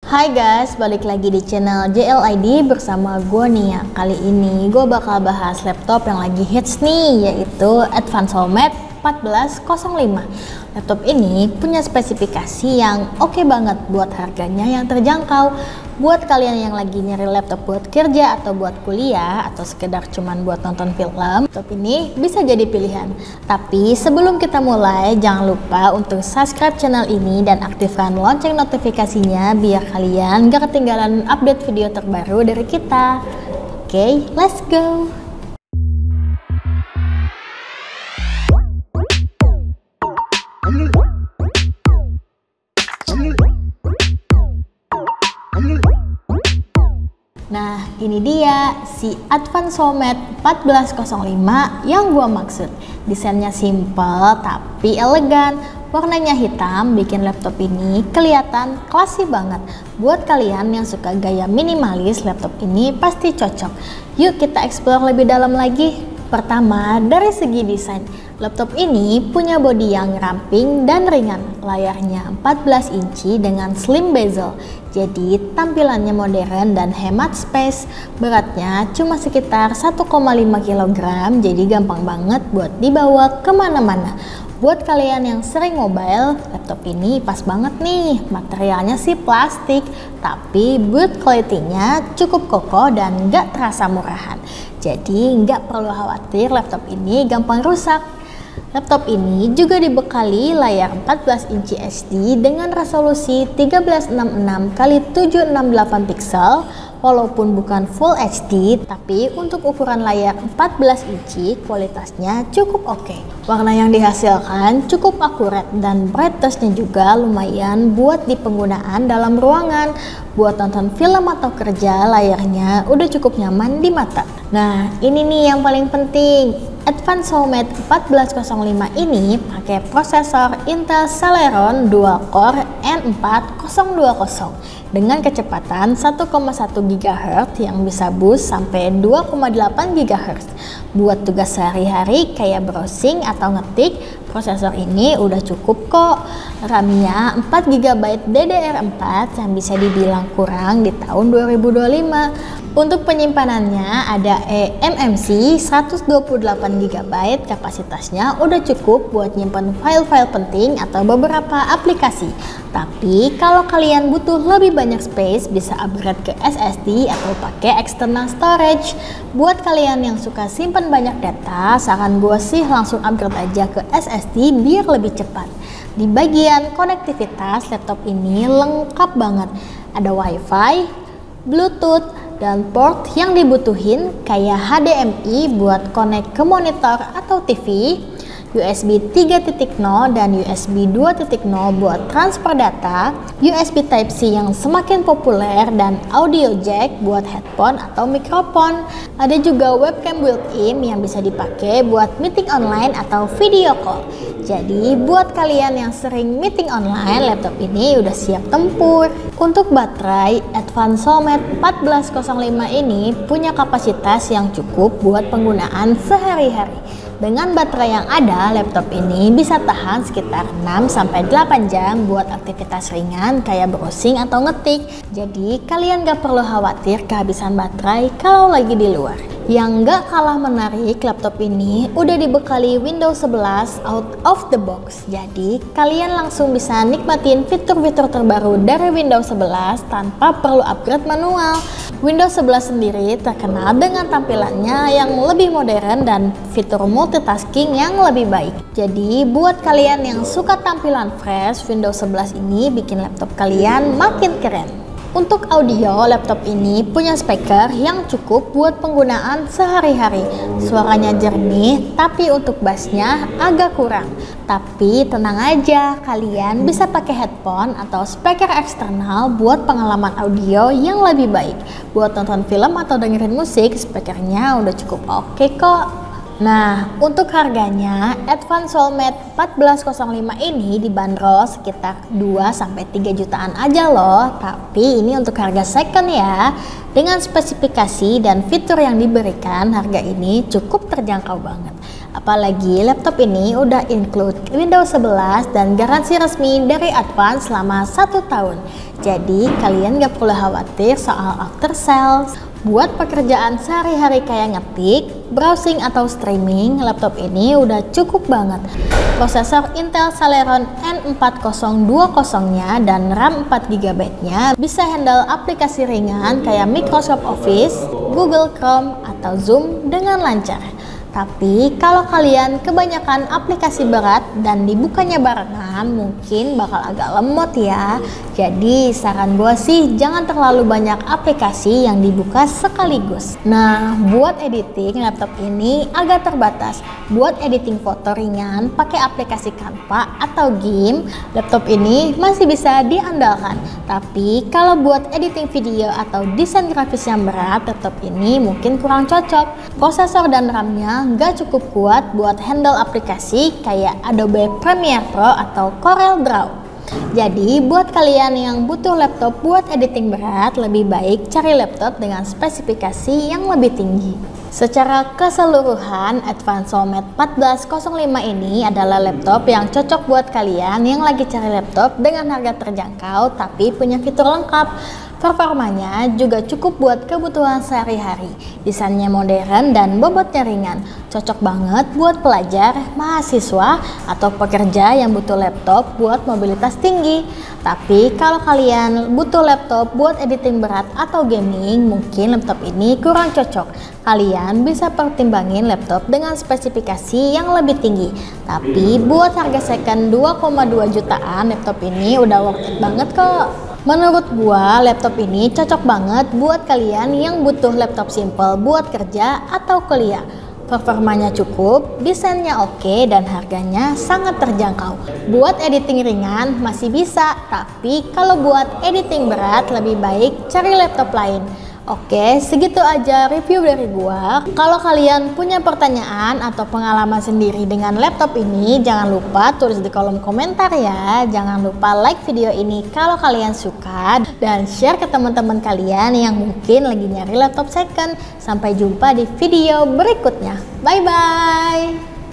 Hai guys, balik lagi di channel JLID bersama gue Nia. Kali ini gue bakal bahas laptop yang lagi hits nih, yaitu Advance Sommet 1405. Laptop ini punya spesifikasi yang oke banget buat harganya yang terjangkau. Buat kalian yang lagi nyari laptop buat kerja atau buat kuliah atau sekedar cuman buat nonton film, laptop ini bisa jadi pilihan. Tapi sebelum kita mulai, jangan lupa untuk subscribe channel ini dan aktifkan lonceng notifikasinya biar kalian gak ketinggalan update video terbaru dari kita. Oke, let's go! Nah, ini dia si Advance Sommet 1405 yang gua maksud. Desainnya simple tapi elegan, warnanya hitam bikin laptop ini kelihatan classy banget. Buat kalian yang suka gaya minimalis, laptop ini pasti cocok. Yuk kita explore lebih dalam lagi. Pertama, dari segi desain, laptop ini punya bodi yang ramping dan ringan. Layarnya 14 inci dengan slim bezel, jadi tampilannya modern dan hemat space. Beratnya cuma sekitar 1,5 kg, jadi gampang banget buat dibawa kemana-mana. Buat kalian yang sering mobile, laptop ini pas banget nih. Materialnya sih plastik, tapi build quality-nya cukup kokoh dan gak terasa murahan. Jadi nggak perlu khawatir laptop ini gampang rusak. Laptop ini juga dibekali layar 14 inci HD dengan resolusi 1366x768 pixel. Walaupun bukan Full HD, tapi untuk ukuran layar 14 inci kualitasnya cukup oke. Warna yang dihasilkan cukup akurat dan brightness-nya juga lumayan buat di penggunaan dalam ruangan. Buat nonton film atau kerja, layarnya udah cukup nyaman di mata. Nah, ini nih yang paling penting. Advance Sommet 1405 ini pakai prosesor Intel Celeron Dual Core N4020 dengan kecepatan 1,1 GHz yang bisa boost sampai 2,8 GHz. Buat tugas sehari-hari kayak browsing atau ngetik, prosesor ini udah cukup kok. RAM-nya 4 GB DDR4 yang bisa dibilang kurang di tahun 2025. Untuk penyimpanannya ada eMMC 128 GB, kapasitasnya udah cukup buat nyimpan file-file penting atau beberapa aplikasi. Tapi kalau kalian butuh lebih banyak space, bisa upgrade ke SSD atau pakai external storage. Buat kalian yang suka simpan banyak data, saran gue sih langsung upgrade aja ke SSD biar lebih cepat. Di bagian konektivitas, laptop ini lengkap banget. Ada WiFi, Bluetooth, dan port yang dibutuhin kayak HDMI buat connect ke monitor atau TV, USB 3.0 dan USB 2.0 buat transfer data, USB Type-C yang semakin populer, dan audio jack buat headphone atau mikrofon. Ada juga webcam built-in yang bisa dipakai buat meeting online atau video call. Jadi buat kalian yang sering meeting online, laptop ini udah siap tempur. Untuk baterai, Advance Sommet 1405 ini punya kapasitas yang cukup buat penggunaan sehari-hari. Dengan baterai yang ada, laptop ini bisa tahan sekitar 6-8 jam buat aktivitas ringan kayak browsing atau ngetik. Jadi kalian gak perlu khawatir kehabisan baterai kalau lagi di luar. Yang gak kalah menarik, laptop ini udah dibekali Windows 11 out of the box. Jadi kalian langsung bisa nikmatin fitur-fitur terbaru dari Windows 11 tanpa perlu upgrade manual. Windows 11 sendiri terkenal dengan tampilannya yang lebih modern dan fitur multitasking yang lebih baik. Jadi buat kalian yang suka tampilan fresh, Windows 11 ini bikin laptop kalian makin keren. Untuk audio, laptop ini punya speaker yang cukup buat penggunaan sehari-hari. Suaranya jernih, tapi untuk bassnya agak kurang. Tapi tenang aja, kalian bisa pakai headphone atau speaker eksternal buat pengalaman audio yang lebih baik. Buat nonton film atau dengerin musik, speakernya udah cukup oke kok. Nah, untuk harganya, Advance Sommet 1405 ini dibanderol sekitar 2-3 jutaan aja loh. Tapi ini untuk harga second ya. Dengan spesifikasi dan fitur yang diberikan, harga ini cukup terjangkau banget. Apalagi laptop ini udah include Windows 11 dan garansi resmi dari Advance selama 1 tahun. Jadi kalian gak perlu khawatir soal after sales. Buat pekerjaan sehari-hari kayak ngetik, browsing atau streaming, laptop ini udah cukup banget. Prosesor Intel Celeron N4020-nya dan RAM 4GB-nya bisa handle aplikasi ringan kayak Microsoft Office, Google Chrome, atau Zoom dengan lancar. Tapi kalau kalian kebanyakan aplikasi berat dan dibukanya barengan, mungkin bakal agak lemot ya. Jadi saran gue sih jangan terlalu banyak aplikasi yang dibuka sekaligus. Nah, buat editing laptop ini agak terbatas. Buat editing foto ringan pakai aplikasi Canva atau GIMP, laptop ini masih bisa diandalkan. Tapi kalau buat editing video atau desain grafis yang berat, laptop ini mungkin kurang cocok. Prosesor dan RAM-nya nggak cukup kuat buat handle aplikasi kayak Adobe Premiere Pro atau Corel Draw. Jadi buat kalian yang butuh laptop buat editing berat, lebih baik cari laptop dengan spesifikasi yang lebih tinggi. Secara keseluruhan, Advance Sommet 1405 ini adalah laptop yang cocok buat kalian yang lagi cari laptop dengan harga terjangkau tapi punya fitur lengkap. Performanya juga cukup buat kebutuhan sehari-hari. Desainnya modern dan bobotnya ringan. Cocok banget buat pelajar, mahasiswa, atau pekerja yang butuh laptop buat mobilitas tinggi. Tapi kalau kalian butuh laptop buat editing berat atau gaming, mungkin laptop ini kurang cocok. Kalian bisa pertimbangin laptop dengan spesifikasi yang lebih tinggi. Tapi buat harga second 2,2 jutaan, laptop ini udah worth it banget kok. Menurut gua, laptop ini cocok banget buat kalian yang butuh laptop simple buat kerja atau kuliah. Performanya cukup, desainnya oke, dan harganya sangat terjangkau. Buat editing ringan masih bisa, tapi kalau buat editing berat lebih baik cari laptop lain. Oke, segitu aja review dari gua. Kalau kalian punya pertanyaan atau pengalaman sendiri dengan laptop ini, jangan lupa tulis di kolom komentar ya. Jangan lupa like video ini kalau kalian suka dan share ke teman-teman kalian yang mungkin lagi nyari laptop second. Sampai jumpa di video berikutnya. Bye bye.